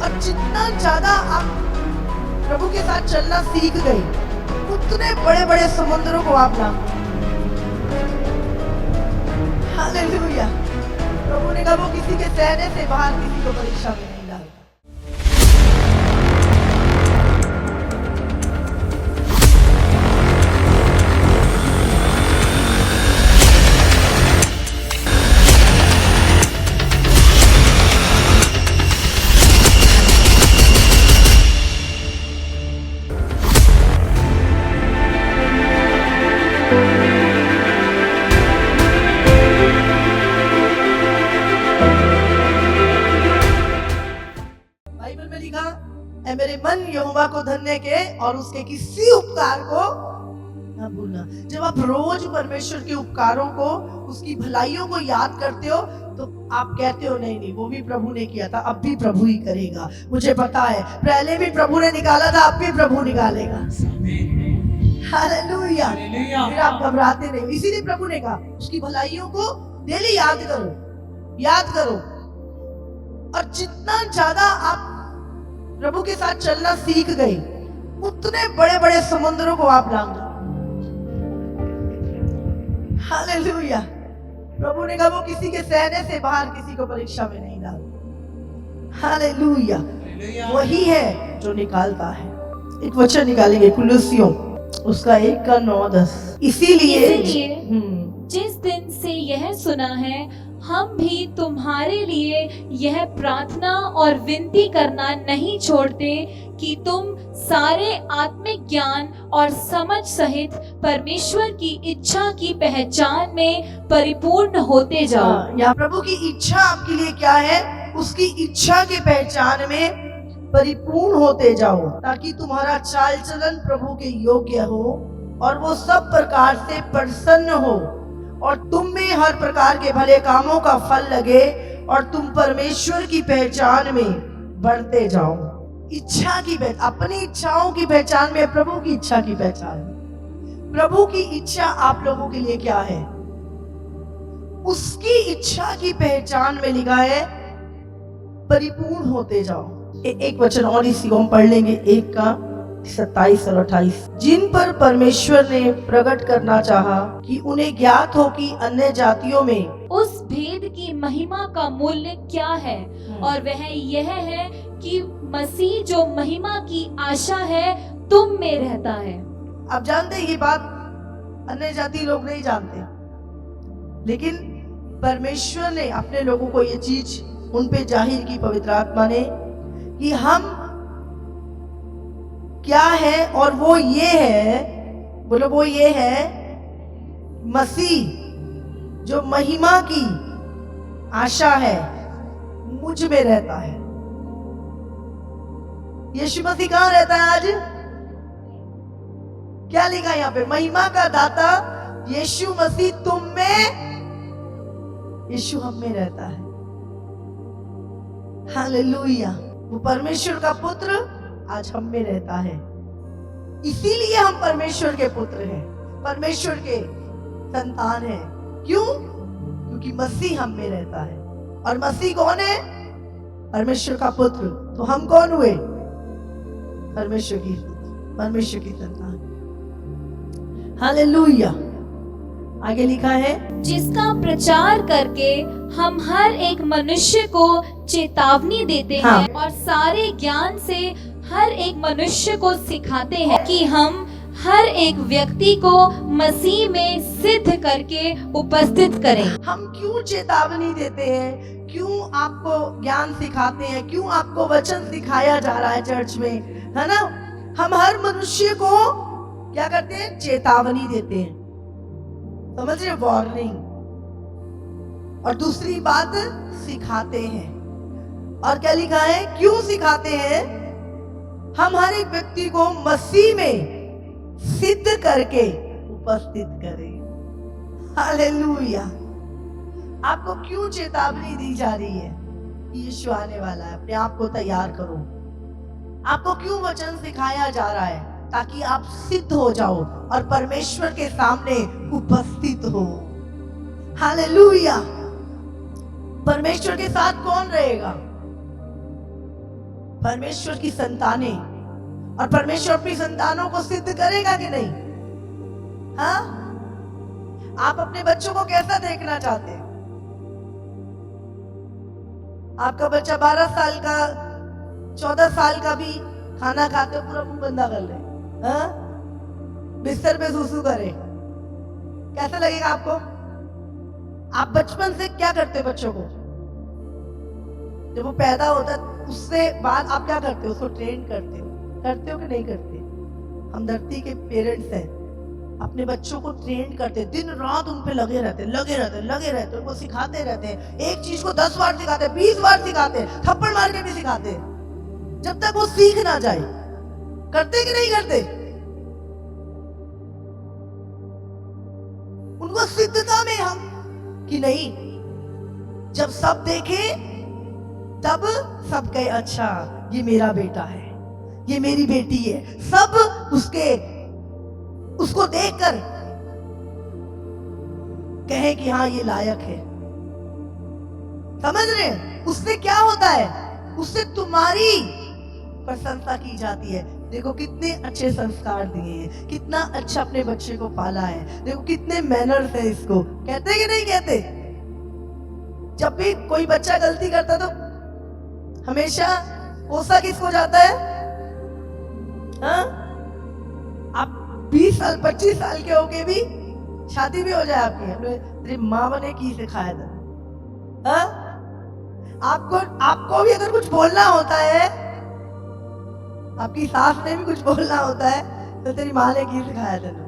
और जितना ज्यादा आप प्रभु के साथ चलना सीख गए, उतने बड़े बड़े समुद्रों को आप लांघ। हालेलुया। प्रभु ने कहा वो किसी के सहने से बाहर किसी को परीक्षा में नहीं डालता। बाइबल में लिखा है, मेरे मन यहोवा को धन्य के और उसके किसी उपकार को न भूलना। जब आप रोज परमेश्वर के उपकारों को, उसकी भलाइयों को याद करते हो, तो आप कहते हो नहीं नहीं वो भी प्रभु ने किया था, अब भी प्रभु ही करेगा। मुझे पता है पहले भी प्रभु ने निकाला था, अब भी प्रभु निकालेगा। हालेलुया। फिर आप घबराते नहीं। इसीलिए प्रभु ने कहा उसकी भलाइयों को डेली याद करो, याद करो। और जितना ज्यादा आप प्रभु के साथ चलना सीख गए, उतने बड़े बड़े समुद्रों को आप लांघ। हालेलुया। प्रभु ने कहा वो किसी के सहने से बाहर किसी को परीक्षा में नहीं डालता। हालेलुया। वही है जो निकालता है। एक वचन निकालेंगे कुलुस्सियों उसका 1:9-10। इसीलिए जिस दिन से यह सुना है, हम भी तुम्हारे लिए यह प्रार्थना और विनती करना नहीं छोड़ते कि तुम सारे आत्मिक ज्ञान और समझ सहित परमेश्वर की इच्छा की पहचान में परिपूर्ण होते जाओ। यहाँ प्रभु की इच्छा आपके लिए क्या है? उसकी इच्छा के पहचान में परिपूर्ण होते जाओ, ताकि तुम्हारा चाल चलन प्रभु के योग्य हो और वो सब प्रकार से प्रसन्न हो और तुम में हर प्रकार के भले कामों का फल लगे और तुम परमेश्वर की पहचान में बढ़ते जाओ। इच्छा की पहचान, अपनी इच्छाओं की पहचान में, प्रभु की इच्छा की पहचान में। प्रभु की इच्छा आप लोगों के लिए क्या है? उसकी इच्छा की पहचान में लिखा है परिपूर्ण होते जाओ। एक वचन और इसी को हम पढ़ लेंगे, 1:27 और 28। जिन पर परमेश्वर ने प्रकट करना चाहा कि उन्हें ज्ञात हो कि अन्य जातियों में उस भेद की महिमा का मूल्य क्या है, और वह यह है कि मसीह जो महिमा की आशा है तुम में रहता है। आप जानते हैं ये बात अन्य जाति लोग नहीं जानते, लेकिन परमेश्वर ने अपने लोगों को ये चीज उन पे जाहिर की पवित्र आत्मा ने, कि हम क्या है, और वो ये है, बोलो वो ये है मसीह जो महिमा की आशा है मुझ में रहता है। यीशु मसीह कहाँ रहता है आज? क्या लिखा है यहाँ पे? महिमा का दाता यीशु मसीह तुम में, यीशु हम में रहता है। हालेलुया। वो परमेश्वर का पुत्र आज हम में रहता है। इसीलिए हम परमेश्वर के पुत्र हैं, परमेश्वर के संतान हैं। क्यों? क्योंकि मसीह हम में रहता है। और मसीह कौन है? परमेश्वर का पुत्र। तो हम कौन हुए? परमेश्वर की संतान। हालेलुया। आगे लिखा है, जिसका प्रचार करके हम हर एक मनुष्य को चेतावनी देते हैं और सारे ज्ञान से हर एक मनुष्य को सिखाते हैं कि हम हर एक व्यक्ति को मसीह में सिद्ध करके उपस्थित करें। हम क्यों चेतावनी देते हैं? क्यों आपको ज्ञान सिखाते हैं? क्यों आपको वचन सिखाया जा रहा है चर्च में, है ना? हम हर मनुष्य को क्या करते हैं? चेतावनी देते हैं। समझ रहे? वार्निंग। और दूसरी बात सिखाते हैं। और क्या लिखा है? क्यों सिखाते हैं? हम हर एक व्यक्ति को मसीह में सिद्ध करके उपस्थित करें। हालेलुया। आपको क्यों चेतावनी दी जा रही है? यीशु आने वाला है, अपने आप को तैयार करो। आपको क्यों वचन सिखाया जा रहा है? ताकि आप सिद्ध हो जाओ और परमेश्वर के सामने उपस्थित हो। हालेलुया। परमेश्वर के साथ कौन रहेगा? परमेश्वर की संतानें, और परमेश्वर अपनी संतानों को सिद्ध करेगा कि नहीं? हाँ, आप अपने बच्चों को कैसा देखना चाहते हैं? आपका बच्चा 12 साल का, 14 साल का भी खाना खाते हो पूरा मुंह बंदा कर ले, हाँ? बिस्तर पे सुसु करे, कैसा लगेगा आपको? आप बचपन से क्या करते हो बच्चों को? जब वो पैदा होता है उससे बाद आप क्या करते हो? उसको ट्रेन करते हो कि नहीं करते? हम धरती के पेरेंट्स हैं, अपने बच्चों को ट्रेन करते, दिन रात उन पे लगे रहते, उनको सिखाते रहते हैं। एक चीज को 10 बार सिखाते, 20 बार सिखाते, थप्पड़ मार के भी सिखाते, जब तक वो सीख ना जाए। करते कि नहीं करते? उनको सिद्धता में हम कि नहीं, जब सब देखे तब सब कहे अच्छा ये मेरा बेटा है, ये मेरी बेटी है, सब उसको देखकर कहे कि हाँ ये लायक है। समझ रहे हैं? उससे क्या होता है? उससे तुम्हारी प्रशंसा की जाती है। देखो कितने अच्छे संस्कार दिए हैं, कितना अच्छा अपने बच्चे को पाला है, देखो कितने मैनर्स है। इसको कहते कि नहीं कहते? जब भी कोई बच्चा गलती करता तो हमेशा कोसा किसको जाता है? हाँ? आप 20 साल 25 साल के होके भी शादी भी हो जाए आपकी, तेरी माँ ने की सिखाया था, हाँ? आपको भी अगर कुछ बोलना होता है, आपकी सास ने भी कुछ बोलना होता है, तो तेरी माँ ने की सिखाया तेनू।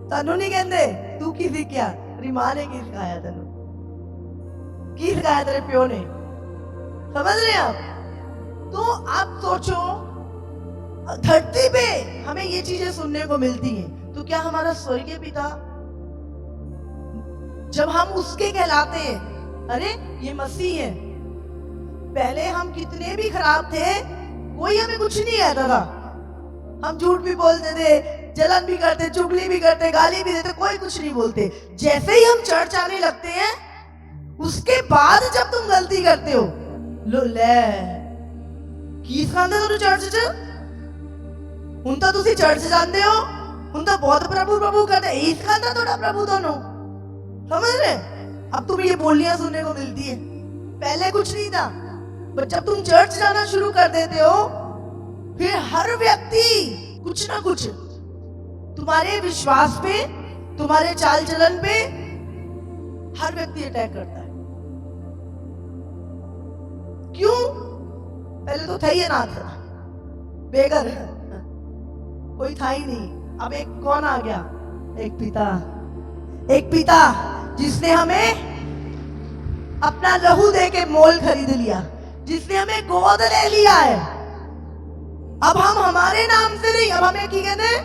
तनु नहीं कहते तू की सीखिया, तेरी माँ ने की सिखाया तेनू, की सिखाया तेरे प्यो ने। समझ रहे हैं आप? तो आप सोचो, धरती पे हमें ये चीजें सुनने को मिलती हैं, तो क्या हमारा स्वर्गीय पिता, जब हम उसके कहलाते हैं, अरे ये मसीह है, पहले हम कितने भी खराब थे, कोई हमें कुछ नहीं कहता था, हम झूठ भी बोलते थे, जलन भी करते, चुगली भी करते, गाली भी देते, कोई कुछ नहीं बोलते। जैसे ही हम चर्च आने लगते हैं, उसके बाद जब तुम गलती करते हो, लो ले की खांदे हो चर्च च, हुन तो तुसी चर्च जाते हो, हुन तो बहुत प्रभु प्रभु करते, इस खांदा थोड़ा प्रभु दोनों। समझ रहे? अब तुम्हें ये बोलियां सुनने को मिलती है, पहले कुछ नहीं था। पर जब तुम चर्च जाना शुरू कर देते हो, फिर हर व्यक्ति कुछ ना कुछ तुम्हारे विश्वास पे, तुम्हारे चाल चलन पे हर व्यक्ति अटैक करता है। क्यों? पहले तो था ही ना था, बेघर कोई था ही नहीं। अब एक कौन आ गया? एक पिता जिसने हमें अपना लहू दे के मोल खरीद लिया, जिसने हमें गोद ले लिया है। अब हम हमारे नाम से नहीं, अब हमें क्या कहते हैं?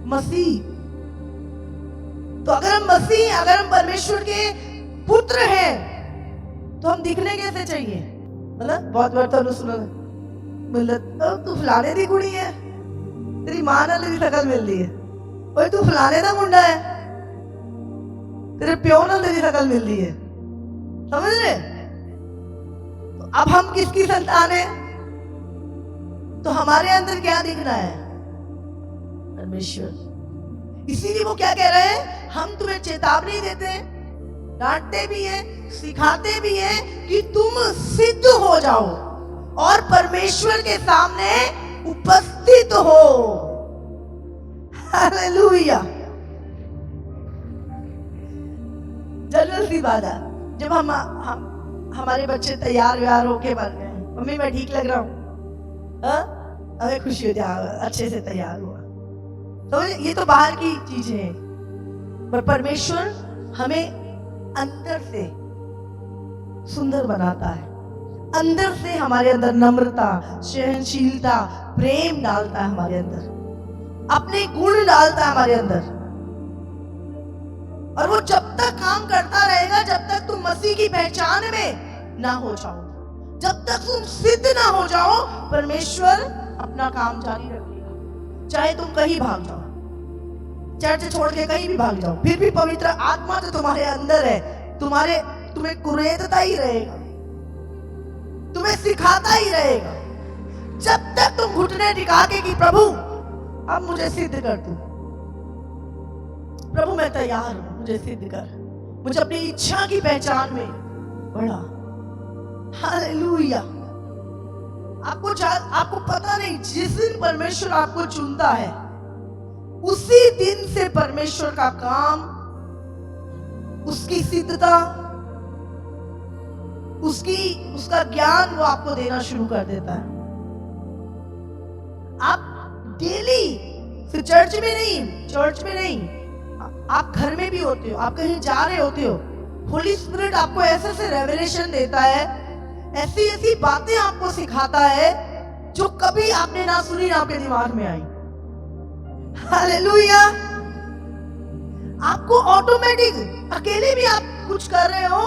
मसीह। तो अगर हम मसीह, अगर हम परमेश्वर के पुत्र हैं, तो हम दिखने कैसे चाहिए? मतलब बहुत बार तो सुना तू फलाने दी कुड़ी है, तेरी मां नाल दी शकल मिलती है, ओए तू फलाने दा मुंडा है, तेरे प्यो नाल दी शकल मिलती है। समझ रहे? तो अब हम किसकी संतान है? तो हमारे अंदर क्या दिखना है? परमेश्वर। इसीलिए वो क्या कह रहे हैं? हम तुम्हें चेतावनी देते हैं, डांटते भी हैं, सिखाते भी हैं कि तुम सिद्ध हो जाओ और परमेश्वर के सामने उपस्थित हो। हालेलुया। जनरल सी बात है, जब हम हमारे बच्चे तैयार व्यार होके बन गए, मम्मी मैं ठीक लग रहा हूँ, हमें खुशी हो जाए, अच्छे से तैयार हुआ। तो ये तो बाहर की चीजें हैं, पर परमेश्वर हमें अंदर से सुंदर बनाता है, अंदर से हमारे अंदर नम्रता, सहनशीलता, प्रेम डालता है हमारे अंदर, अपने गुण डालता है हमारे अंदर। और वो जब तक काम करता रहेगा, जब तक तुम मसीह की पहचान में ना हो जाओ, जब तक तुम सिद्ध ना हो जाओ, परमेश्वर अपना काम जारी रखेगा। चाहे तुम कहीं भाग जाओ, चर्च छोड़ के कहीं भी भाग जाओ, फिर भी पवित्र आत्मा तो तुम्हारे अंदर है, तुम्हें कुरेदता ही रहेगा, तुम्हें सिखाता ही रहेगा। घुटने टिका के कि प्रभु अब मुझे सिद्ध कर दो, प्रभु मैं तैयार हूं, मुझे सिद्ध कर, मुझे अपनी इच्छा की पहचान में बढ़ा। हालेलुया। आपको पता नहीं, जिस दिन परमेश्वर आपको चुनता है उसी दिन से परमेश्वर का काम, उसकी सिद्धता, उसका ज्ञान वो आपको देना शुरू कर देता है। आप डेली, सिर्फ चर्च में नहीं, आप घर में भी होते हो, आप कहीं जा रहे होते हो, होली स्पिरिट आपको ऐसे से रेवलेशन देता है, ऐसी ऐसी बातें आपको सिखाता है जो कभी आपने ना सुनी, ना आपके दिमाग में आई। हालेलुया। आपको ऑटोमेटिक, अकेले भी आप कुछ कर रहे हो,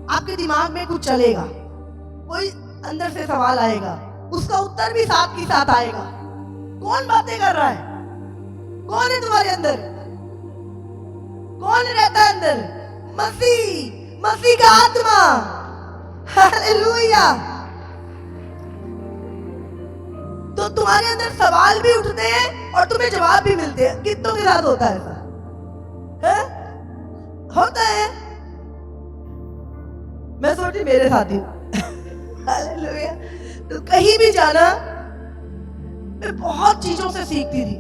आपके दिमाग में कुछ चलेगा, कोई अंदर से सवाल आएगा, उसका उत्तर भी साथ ही साथ आएगा। कौन बातें कर रहा है? कौन है तुम्हारे अंदर? कौन रहता है अंदर? मसीह का आत्मा। हालेलुया। तो तुम्हारे अंदर सवाल भी उठते हैं और तुम्हें जवाब भी मिलते हैं। कितनों के साथ होता है ऐसा? है? होता है। मैं सोचती मेरे साथ ही। हालेलुया। तो कहीं भी जाना, मैं बहुत चीजों से सीखती थी,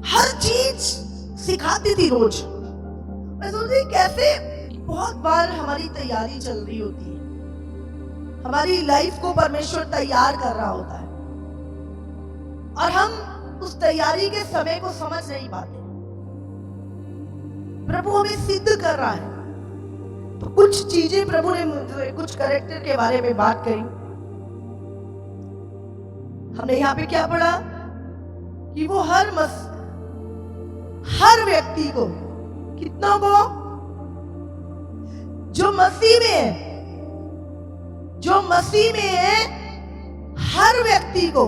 हर चीज सिखाती थी रोज। मैं सोचती कैसे, बहुत बार हमारी तैयारी चल रही होती है, हमारी लाइफ को परमेश्वर तैयार कर रहा होता है और हम उस तैयारी के समय को समझ नहीं पाते। प्रभु हमें सिद्ध कर रहा है। तो कुछ चीजें प्रभु ने मुझे, कुछ कैरेक्टर के बारे में बात करी। हमने यहाँ पे क्या पढ़ा कि वो हर व्यक्ति को, कितनों को? जो मसीह में है, हर व्यक्ति को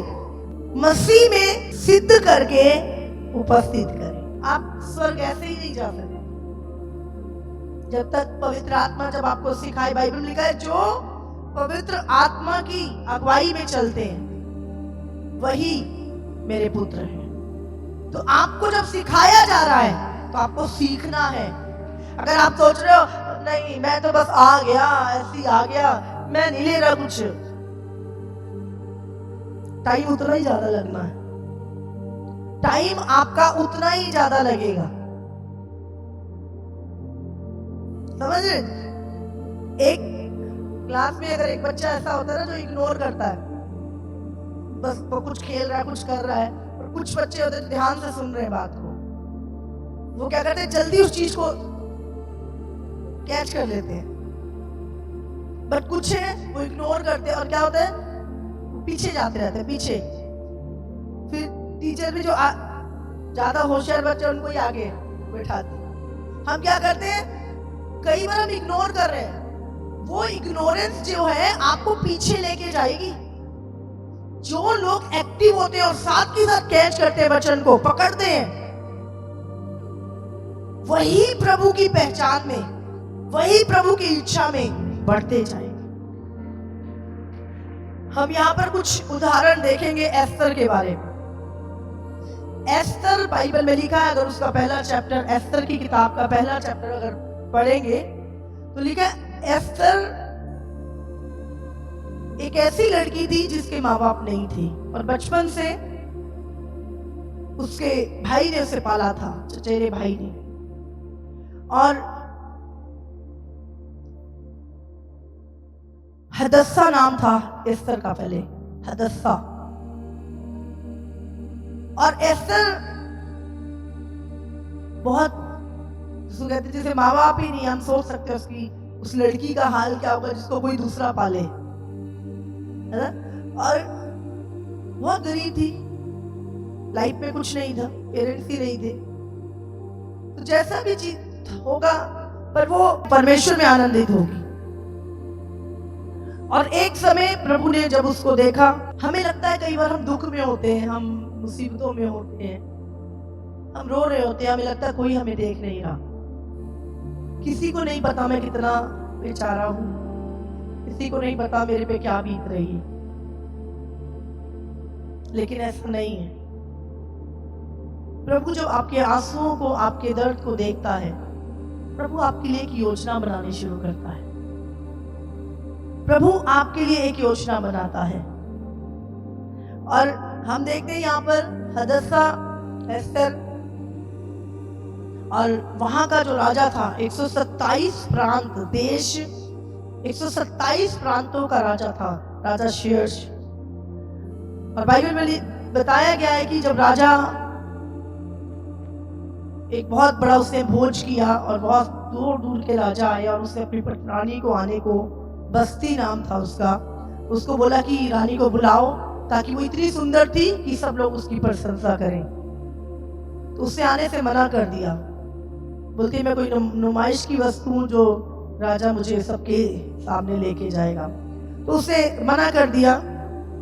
मसीह में सिद्ध करके उपस्थित करे। आप स्वर्ग ऐसे ही नहीं जा सकते जब तक पवित्र आत्मा, जब आपको सिखाए, बाइबल में लिखा है जो पवित्र आत्मा की अगुवाई में चलते हैं वही मेरे पुत्र हैं। तो आपको जब सिखाया जा रहा है तो आपको सीखना है। अगर आप सोच रहे हो नहीं मैं तो बस आ गया, ऐसी आ गया, मैं नहीं ले रहा कुछ, टाइम उतना ही ज्यादा लगना है, टाइम आपका उतना ही ज्यादा लगेगा। समझ रहे? एक क्लास में अगर एक बच्चा ऐसा होता है ना जो इग्नोर करता है, बस वो कुछ खेल रहा है, कुछ कर रहा है, और कुछ बच्चे होते हैं जो ध्यान से सुन रहे हैं बात को, वो क्या करते हैं, जल्दी उस चीज को कैच कर लेते हैं। बट कुछ है वो इग्नोर करते हैं और क्या होता है, पीछे जाते रहते हैं, पीछे। फिर टीचर भी जो ज्यादा होशियार बच्चे उनको ही आगे बैठाते। हम क्या करते हैं, कई बार हम इग्नोर कर रहे हैं, वो इग्नोरेंस जो है आपको पीछे लेके जाएगी। जो लोग एक्टिव होते हैं और साथ के साथ कैच करते हैं, वचन को पकड़ते हैं, वही प्रभु की पहचान में, वही प्रभु की इच्छा में बढ़ते जाएंगे। हम यहाँ पर कुछ उदाहरण देखेंगे एस्तर के बारे में। एस्तर बाइबल में लिखा है, अगर उसका पहला चैप्टर, एस्तर की किताब का पहला चैप्टर अगर पढ़ेंगे तो लिखा है एस्तर एक ऐसी लड़की थी जिसके माँ बाप नहीं थे और बचपन से उसके भाई ने उसे पाला था, चचेरे भाई ने। और हदस्सा नाम था एस्तर का, पहले हदस्सा। और एस्तर बहुत, जिसको कहते जैसे माँ बाप ही नहीं, हम सोच सकते हैं उसकी, उस लड़की का हाल क्या होगा जिसको कोई दूसरा पाले, है ना? और बहुत गरीब थी, लाइफ में कुछ नहीं था, पेरेंट्स ही नहीं थे, तो जैसा भी चीज होगा पर वो परमेश्वर में आनंदित होगी। और एक समय प्रभु ने जब उसको देखा, हमें लगता है कई बार हम दुख में होते हैं, हम मुसीबतों में होते हैं, हम रो रहे होते हैं, हमें लगता है कोई हमें देख नहीं रहा, किसी को नहीं पता मैं कितना बेचारा हूं, किसी को नहीं पता मेरे पे क्या बीत रही है। लेकिन ऐसा नहीं है। प्रभु जब आपके आंसुओं को, आपके दर्द को देखता है, प्रभु आपके लिए एक योजना बनानी शुरू करता है। प्रभु आपके लिए एक योजना बनाता है। और हम देखते हैं यहाँ पर हदस्सा, एस्तर और वहां का जो राजा था, 127 प्रांत, देश 127 प्रांतों का राजा था, राजा शीर्ष। और बाइबल में बताया गया है कि जब राजा एक बहुत बड़ा उसने भोज किया और बहुत दूर दूर के राजा आए और उसने अपनी रानी को आने को, बस्ती नाम था उसका, उसको बोला कि रानी को बुलाओ, ताकि वो इतनी सुंदर थी कि सब लोग उसकी प्रशंसा करें। तो उसने आने से मना कर दिया, बोलती मैं कोई नुमाइश की वस्तु हूँ जो राजा मुझे सबके सामने लेके जाएगा। तो उसे मना कर दिया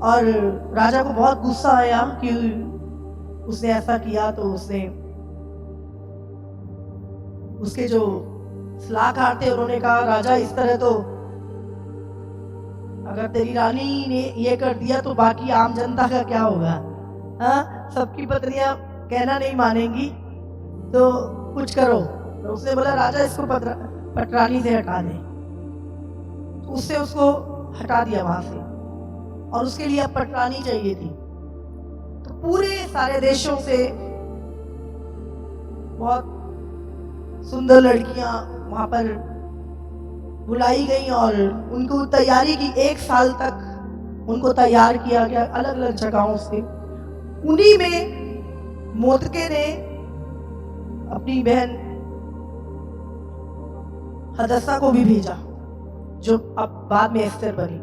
और राजा को बहुत गुस्सा आया कि उसने ऐसा किया। तो उसने उसके जो सलाहकार थे उन्होंने कहा, राजा इस तरह तो अगर तेरी रानी ने ये कर दिया तो बाकी आम जनता का क्या होगा? हाँ, सबकी पत्नियां कहना नहीं मानेंगी, तो कुछ करो। तो उसने बोला राजा इसको पटरानी से हटा दे। तो उससे उसको हटा दिया वहां से, और उसके लिए अब पटरानी चाहिए थी। तो पूरे सारे देशों से बहुत सुंदर लड़कियां वहां पर बुलाई गई और उनको तैयारी की। 1 साल तक उनको तैयार किया गया अलग अलग जगहों से। उन्हीं में मोदके ने अपनी बहन हदस्सा को भी भेजा, जो अब बाद में एस्तर बनी।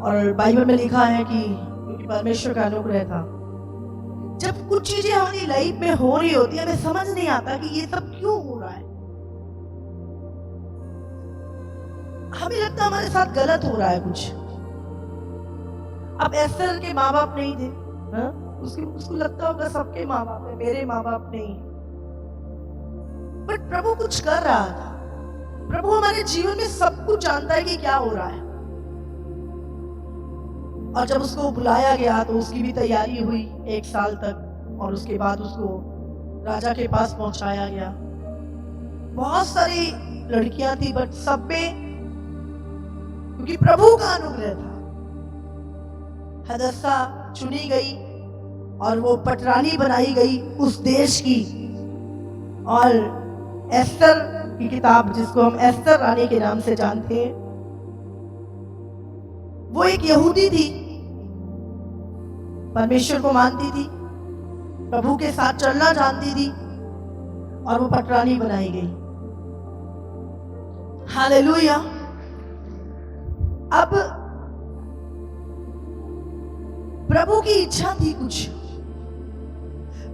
और बाइबल में लिखा है कि क्योंकि परमेश्वर का अनुग्रह था, जब कुछ चीजें हमारी लाइफ में हो रही होती है, हमें समझ नहीं आता कि ये सब क्यों हो रहा है। हमें लगता है हमारे साथ गलत हो रहा है कुछ। अब एस्तर के माँ बाप नहीं थे, उसको लगता होगा सबके माँ बाप है, मेरे माँ बाप नहीं। बट प्रभु कुछ कर रहा था। प्रभु हमारे जीवन में सब कुछ जानता है कि क्या हो रहा है। और जब उसको बुलाया गया तो उसकी भी तैयारी हुई 1 साल तक, और उसके बाद उसको राजा के पास पहुंचाया गया। बहुत सारी लड़कियां थी, बट सब में क्योंकि प्रभु का अनुग्रह था, हदस्सा चुनी गई और वो पटरानी बनाई गई उस देश की। और एस्तर की किताब, जिसको हम एस्तर रानी के नाम से जानते हैं, वो एक यहूदी थी, परमेश्वर को मानती थी, प्रभु के साथ चलना जानती थी, और वो पटरानी बनाई गई। हालेलुया। अब प्रभु की इच्छा थी कुछ।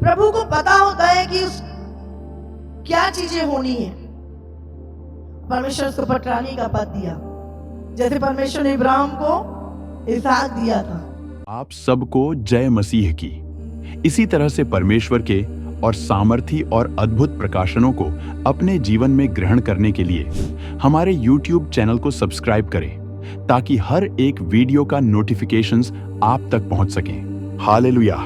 प्रभु को पता होता है कि उस क्या चीजें होनी है। परमेश्वर उसको पटरानी का पद दिया, जैसे परमेश्वर ने इब्राहिम को इसहाक दिया था। आप सबको जय मसीह की। इसी तरह से परमेश्वर के और सामर्थी और अद्भुत प्रकाशनों को अपने जीवन में ग्रहण करने के लिए हमारे YouTube चैनल को सब्सक्राइब करें, ताकि हर एक वीडियो का नोटिफिकेशंस आप तक पहुंच सके। हालेलुया।